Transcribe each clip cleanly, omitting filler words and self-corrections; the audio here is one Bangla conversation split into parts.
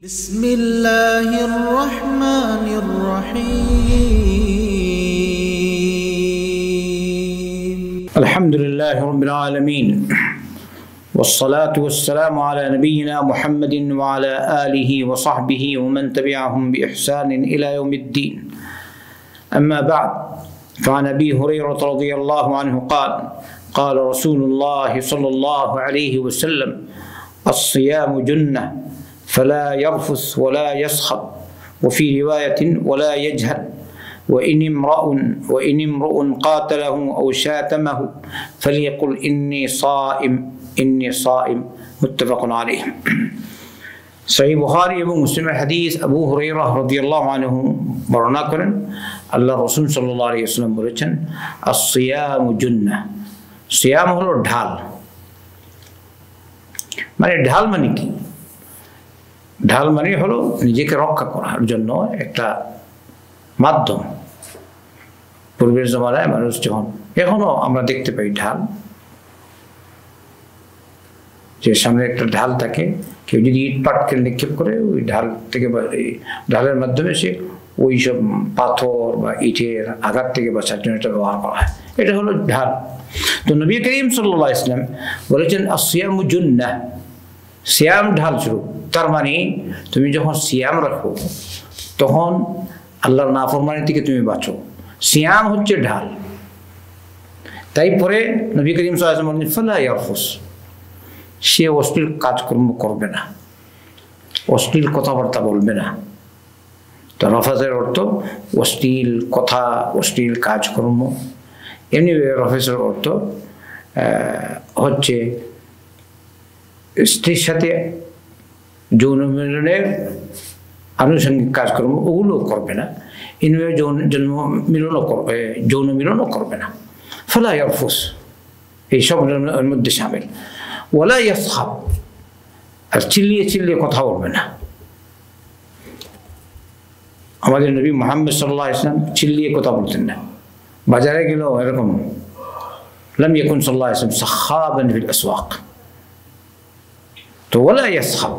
بسم الله الرحمن الرحيم الحمد لله رب العالمين والصلاة والسلام على نبينا محمد وعلى آله وصحبه ومن تبعهم بإحسان إلى يوم الدين. أما بعد، فعن أبي هريرة رضي الله عنه قال: قال رسول الله صلى الله عليه وسلم: الصيام جنة فلا يرفث ولا يسخط، وفي رواية: ولا يجهل، وإن امرؤ قاتله أو شاتمه فليقل إني صائم متفق عليه. সহিহ বুখারী এবং মুসলিমের হাদিস আবু হুরায়রা রাদিয়াল্লাহু আনহু বর্ণনা করেন, আল্লাহ রাসূল সাল্লাল্লাহু আলাইহি ওয়াসাল্লাম বলেছেন, আস-সিয়ামু জুন্নাহ, সিয়াম হলো ঢাল। মানে ঢাল মানে কি? ঢাল মানে হলো নিজেকে রক্ষা করার জন্য একটা মাধ্যম। পূর্বের জমানায় মানুষ যখন, এখনো আমরা দেখতে পাই ঢাল, যে সামনে একটা ঢাল থাকে, কেউ যদি ইট পাটকেল নিক্ষেপ করে ওই ঢাল থেকে, ঢালের মাধ্যমে সে ওই সব পাথর বা ইটের আঘাত থেকে বাঁচার জন্য এটা ব্যবহার করা হয়। এটা হলো ঢাল। তো নবী করিম সাল্লাল্লাহু আলাইহি ওয়াসাল্লাম বলেছেন, আস-সিয়ামু জুন্নাহ, সিয়াম ঢাল স্বরূপ। তার মানে তুমি যখন সিয়াম রাখো তখন আল্লাহর নাফরমানি থেকে তুমি বাঁচো। সিয়াম হচ্ছে ঢাল। তাই পরে নবী করিম সাল্লাল্লাহু আলাইহি ওয়াসাল্লাম বলেন, ফালা ইয়ারফুস, সে অশ্লীল কাজকর্ম করবে না, অশ্লীল কথাবার্তা বলবে না। তো রফাজের অর্থ অশ্লীল কথা, অশ্লীল কাজকর্ম। এমনি রফাজের অর্থ হচ্ছে স্ত্রীর সাথে যৌন মিলনের আনুষঙ্গিক কাজকর্ম, ওগুলো করবে না। এমনি যৌন মিলনও করবে না। ফালা ইয়ারফুস, এইসব এর মধ্যে সামিল। ওয়ালা ইয়াসখাব, আর চিল্লিয়ে চিল্লিয়ে কথা বলবে না। আমাদের নবী মুহাম্মদ সাল্লাল্লাহু আলাইহি ওয়াসাল্লাম চিল্লিয়ে কথা বলতেন না। বাজারে গেলেও এরকম, লাম ইয়াকুন সাল্লাল্লাহু আলাইহি ওয়াসাল্লাম সাখাবান ফিল আসওয়াক। তো ওয়ালা ইয়াসখাব।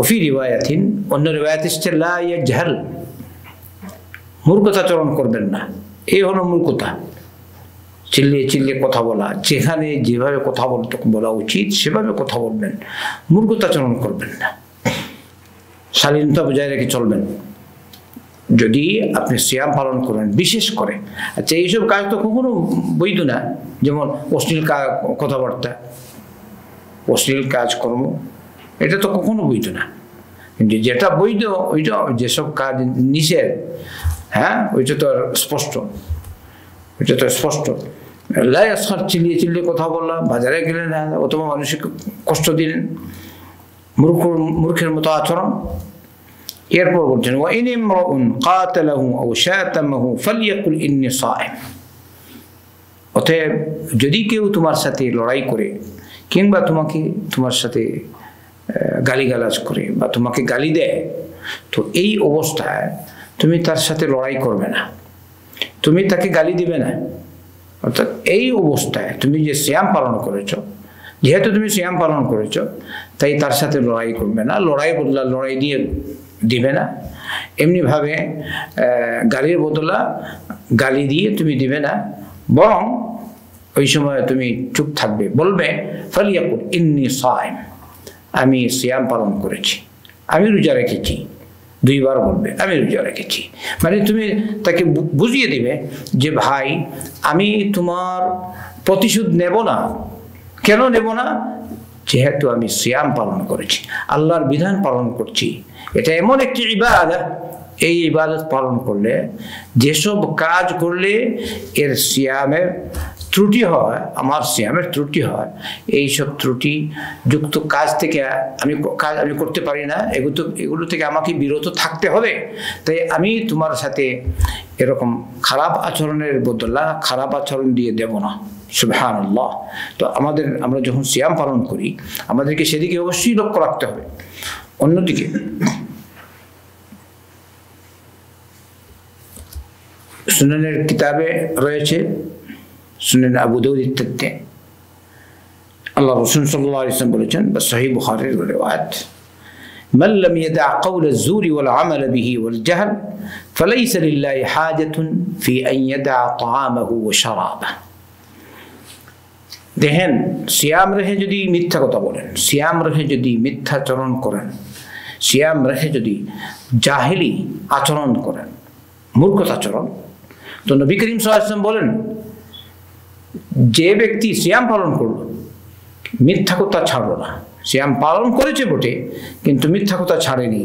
ওফি রিওয়ায়াতিন, অন্য রিওয়ায়াতে এসেছে লা ইয়াজহাল, মূর্খতাচরণ করবেন না। এই হলো মূর্খতা, চিল্লিয়ে চিল্লিয়ে কথা বলা। যেখানে যেভাবে কথা বলা উচিত সেভাবে কথা বলবেন, মূর্খতাচরণ করবেন না। শালীনতা বজায় রেখে চলবেন যদি আপনি সিয়াম পালন করেন, বিশেষ করে। আচ্ছা, এইসব কাজ তো কখনো বৈধ না, যেমন অশ্লীল কথাবার্তা, অশ্লীল কাজকর্ম, এটা তো কখনো বৈধ না। কিন্তু যেটা বৈধ, ওইটা যেসব কাজ নিষেধ, হ্যাঁ, ওইটা তো স্পষ্ট, ওইটা তো স্পষ্ট। লাই আসখার, চিল্লিয়ে চিল্লিয়ে কথা বললাম, বাজারে গেলেন না, অথবা মানুষকে কষ্ট দিলেন, মূর্খের মতো আচরণ। এরপর বলছেন, ওয়া ইন ইমরাউন কাতালাহু আও শাতামাহু ফালইয়াকুল ইন্নী সাইম। অতএব যদি কেউ তোমার সাথে লড়াই করে, কিংবা তোমার সাথে গালিগালাজ করে বা তোমাকে গালি দেয়, তো এই অবস্থায় তুমি তার সাথে লড়াই করবে না, তুমি তাকে গালি দিবে না। অর্থাৎ এই অবস্থায় তুমি যে সিয়াম পালন করেছ, যেহেতু তুমি সিয়াম পালন করেছ, তাই তার সাথে লড়াই করবে না, লড়াই দিয়ে দিবে না। এমনিভাবে গালির বদলা গালি দিয়ে তুমি দিবে না, বরং ওই সময় তুমি চুপ থাকবে, বলবে ফালিয়াকুল ইন্নী সাইম, আমি সিয়াম পালন করেছি, আমি রোজা রেখেছি। দুইবার বলবে আমি রোজা রেখেছি। মানে তুমি তাকে বুঝিয়ে দিবে যে ভাই, আমি তোমার প্রতিশোধ নেব না। কেন নেব না? যেহেতু আমি সিয়াম পালন করেছি, আল্লাহর বিধান পালন করছি। এটা এমন একটি ইবাদত, এই ইবাদত পালন করলে, যেসব কাজ করলে এর সিয়ামের ত্রুটি হয়, আমার সিয়ামের ত্রুটি হয়, এইসব ত্রুটি যুক্ত কাজ থেকে আমি করতে পারি না। এগুলো থেকে আমাকে বিরত থাকতে হবে। তাই আমি তোমার সাথে এরকম খারাপ আচরণের বদলা খারাপ আচরণ দিয়ে দেব না। সুবহানাল্লাহ। তো আমরা যখন সিয়াম পালন করি, আমাদেরকে সেদিকে অবশ্যই লক্ষ্য রাখতে হবে। অন্যদিকে সুনানের কিতাবে রয়েছে, সুনান আবু দাউদ ইত্যাদিতে আল্লাহ রাসূল সাল্লাল্লাহু আলাইহি ওয়াসাল্লাম বলেছেন, বা সহিহ বুখারীর রিওয়ায়াত, من لم يدع قول الزور والعمل به والجهل فليس لله حاجة في أن يدع طعامه وشرابه। দেখেন, সিয়াম রেখে যদি মিথ্যা কথা বলেন, সিয়াম রেখে যদি মিথ্যাচরণ করেন, সিয়াম রেখে যদি জাহেলি আচরণ করেন, মূর্খতাচরণ, তো নবী করিম সাল্লাল্লাহু আলাইহি ওয়াসাল্লাম বলেন, যে ব্যক্তি সিয়াম পালন করলো, মিথ্যা কথা ছাড়লো না, সিয়াম পালন করেছে বটে কিন্তু মিথ্যা কথা ছাড়েনি,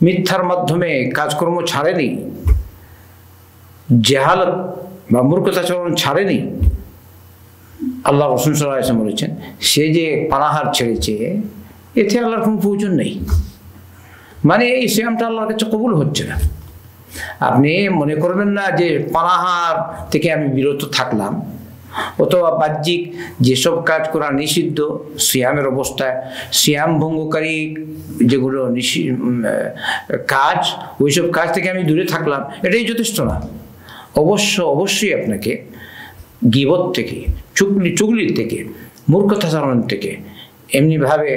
মিথ্যার মাধ্যমে কাজকর্ম ছাড়েনি, জাহালত বা মূর্খতাচরণ ছাড়েনি, আল্লাহ রাসূল সাল্লাল্লাহু আলাইহি ওয়াসাল্লাম বলেছেন সে যে পানাহার ছেড়েছে এতে আল্লাহর কোনো প্রয়োজন নেই, মানে এই সিয়ামটা আল্লাহর কাছে কবুল হচ্ছে না। আপনি মনে করবেন না যে পানাহার থেকে আমি বিরত থাকলাম অথবা বাহ্যিক যেসব কাজ করা নিষিদ্ধ সিয়ামের অবস্থায়, সিয়াম ভঙ্গকারী যেগুলো কাজ, ওইসব কাজ থেকে আমি দূরে থাকলাম, এটাই যথেষ্ট না। অবশ্যই আপনাকে গীবত থেকে, চুগলির থেকে, মূর্খতাচরণ থেকে, এমনিভাবে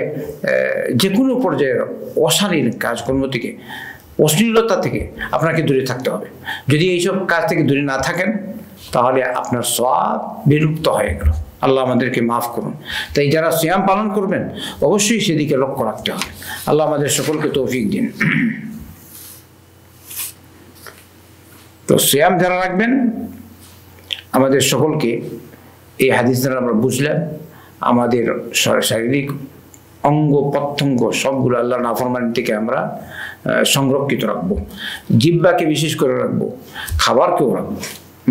যে কোনো পর্যায়ের অশালীন কাজকর্ম থেকে, অশ্লীলতা থেকে আপনাকে দূরে থাকতে হবে। যদি এইসব কাজ থেকে দূরে না থাকেন তাহলে আপনার সওয়াব বিলুপ্ত হয়ে গেল। আল্লাহ আমাদেরকে মাফ করুন। তাই যারা সিয়াম পালন করবেন অবশ্যই সেদিকে লক্ষ্য রাখতে হবে। আল্লাহ আমাদের সকলকে তৌফিক দিন। তো সিয়াম যারা রাখবেন, আমাদের সকলকে এই হাদিস দ্বারা আমরা বুঝলাম আমাদের শারীরিক অঙ্গ প্রত্যঙ্গ সবগুলো আল্লাহ নাফরমানি থেকে আমরা সংরক্ষিত রাখবো। জিহ্বাকে বিশেষ করে রাখবো, খাবারকেও রাখবো,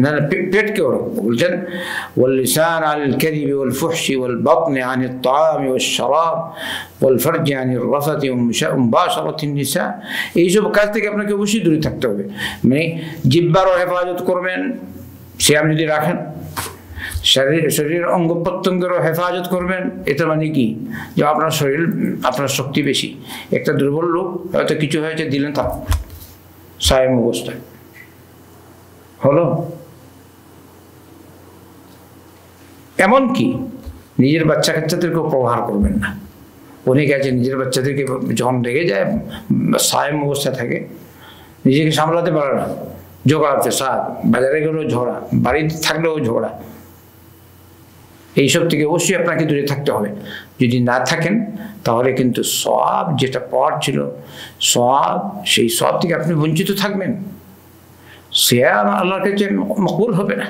না পেটকেও রাখবো। বলছেন واللسان عن الكذب والفحش والبطن عن الطعام والشراب والفرج عن الرفث ومباشرة النساء। এইসব কাজ থেকে আপনাকে অবশ্যই দূরে থাকতে হবে। মানে জিহ্বারও হেফাজত করবেন সিয়াম যদি রাখেন, শরীরের অঙ্গ প্রত্যঙ্গেরও হেফাজত করবেন। এটা মানে কি যে আপনার শরীর, আপনার শক্তি বেশি, একটা দুর্বল লোক হয়তো কিছু হয়েছে দিলেন তা সায়েম অবস্থায় হলো। এমনকি নিজের বাচ্চা কাচ্চাদেরকেও প্রহার করবেন না। অনেকে আছে নিজের বাচ্চাদেরকে যখন রেগে যায় সায়েম অবস্থায় থাকে, নিজেকে সামলাতে পারে না, ঝগড়াতে সার, বাজারে গেলেও ঝগড়া, বাড়িতে থাকলেও ঝগড়া। এইসব থেকে অবশ্যই আপনাকে দূরে থাকতে হবে। যদি না থাকেন তাহলে কিন্তু সওয়াব যেটা পাওয়ার ছিল, সওয়াব, সেই সওয়াব থেকে আপনি বঞ্চিত থাকবেন। সিয়াম আল্লাহর কাছে মকবুল হবে না।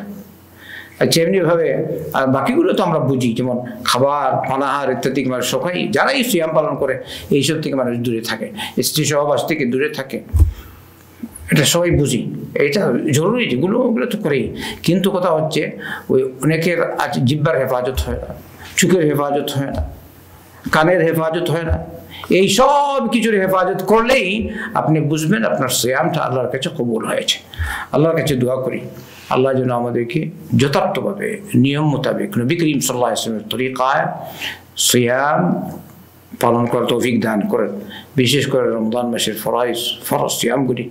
আচ্ছা, এমনিভাবে আর বাকিগুলো তো আমরা বুঝি, যেমন খাবার, পানাহার ইত্যাদি, মানুষ সবাই যারাই সিয়াম পালন করে এইসব থেকে মানুষ দূরে থাকে, স্ত্রী সহবাস থেকে দূরে থাকে, এটা সবাই বুঝি, এটা জরুরি, যেগুলো ওগুলো তো করেই। কিন্তু কথা হচ্ছে ওই অনেকের আজ জিহ্বার হেফাজত হয় না, চোখের হেফাজত হয় না, কানের হেফাজত হয় না। এই সব কিছুর হেফাজত করলেই আপনি বুঝবেন আপনার সিয়ামটা আল্লাহর কাছে কবুল হয়েছে। আল্লাহর কাছে দোয়া করি আল্লাহ যেন আমাদেরকে যথার্থভাবে নিয়ম মোতাবেক নবী করিম সাল্লাল্লাহু আলাইহি ওয়াসাল্লামের তরিকায় সিয়াম পালন করার তৌফিক দান করেন। বিশেষ করে রমজান মাসের ফরজ সিয়ামগুলি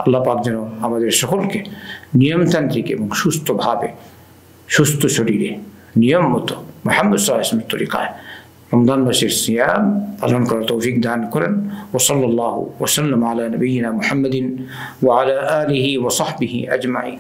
আল্লাহ পাক যেন আমাদের সকলকে নিয়মতান্ত্রিক এবং সুস্থভাবে, সুস্থ শরীরে, নিয়ম মতো মুহাম্মদ সাল্লাল্লাহু আলাইহি ওয়াসাল্লামের তরিকায় রমজান মাসের সিয়াম পালন করার তৌফিক দান করেন। ওয়া সাল্লাল্লাহু ওয়া সাল্লাম আলা নবিয়িনা মুহাম্মাদিন ওয়া আলা আলিহি ওয়া সাহবিহি আজমাইন।